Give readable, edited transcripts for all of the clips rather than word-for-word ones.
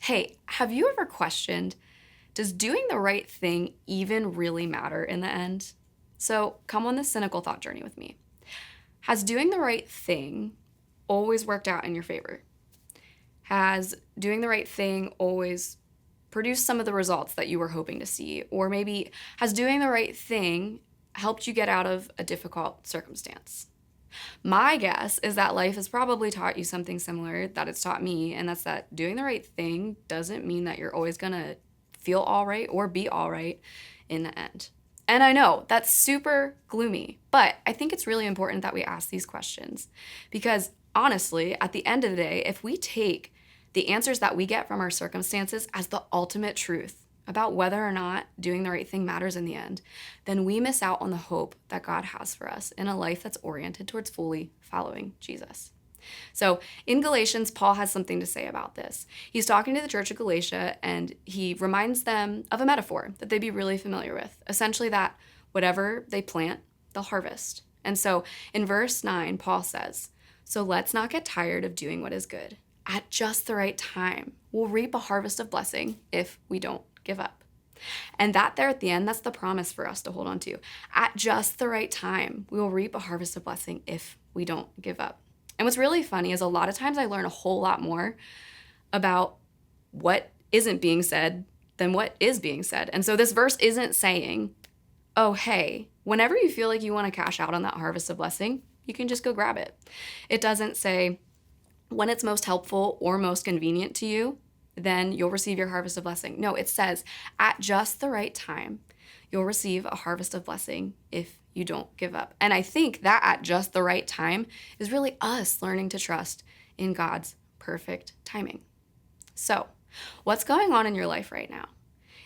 Hey, have you ever questioned, does doing the right thing even really matter in the end? So come on this cynical thought journey with me. Has doing the right thing always worked out in your favor? Has doing the right thing always produced some of the results that you were hoping to see? Or maybe has doing the right thing helped you get out of a difficult circumstance? My guess is that life has probably taught you something similar that it's taught me, and that's that doing the right thing doesn't mean that you're always gonna feel all right or be all right in the end. And I know that's super gloomy, but I think it's really important that we ask these questions because honestly, at the end of the day, if we take the answers that we get from our circumstances as the ultimate truth about whether or not doing the right thing matters in the end, then we miss out on the hope that God has for us in a life that's oriented towards fully following Jesus. So in Galatians, Paul has something to say about this. He's talking to the church of Galatia and he reminds them of a metaphor that they'd be really familiar with, essentially that whatever they plant, they'll harvest. And so in verse 9, Paul says, "So let's not get tired of doing what is good. At just the right time, we'll reap a harvest of blessing if we don't give up." And that there at the end, that's the promise for us to hold on to. At just the right time, we will reap a harvest of blessing if we don't give up. And what's really funny is a lot of times I learn a whole lot more about what isn't being said than what is being said. And so this verse isn't saying, oh, hey, whenever you feel like you want to cash out on that harvest of blessing, you can just go grab it. It doesn't say, when it's most helpful or most convenient to you, then you'll receive your harvest of blessing. No, it says at just the right time, you'll receive a harvest of blessing if you don't give up. And I think that at just the right time is really us learning to trust in God's perfect timing. So, what's going on in your life right now?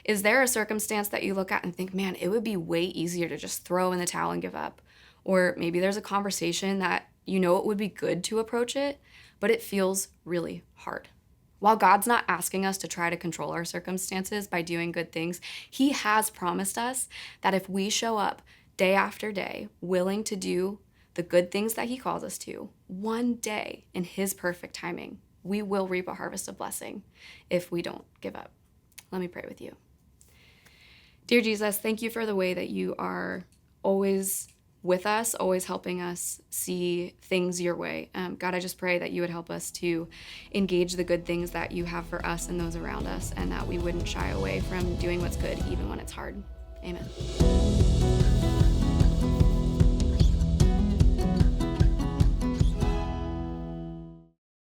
Is there a circumstance that you look at and think, man, it would be way easier to just throw in the towel and give up? Or maybe there's a conversation that you know it would be good to approach it, but it feels really hard. While God's not asking us to try to control our circumstances by doing good things, He has promised us that if we show up day after day, willing to do the good things that He calls us to, one day in His perfect timing, we will reap a harvest of blessing if we don't give up. Let me pray with you. Dear Jesus, thank you for the way that you are always with us, always helping us see things your way. God, I just pray that you would help us to engage the good things that you have for us and those around us, and that we wouldn't shy away from doing what's good even when it's hard. Amen.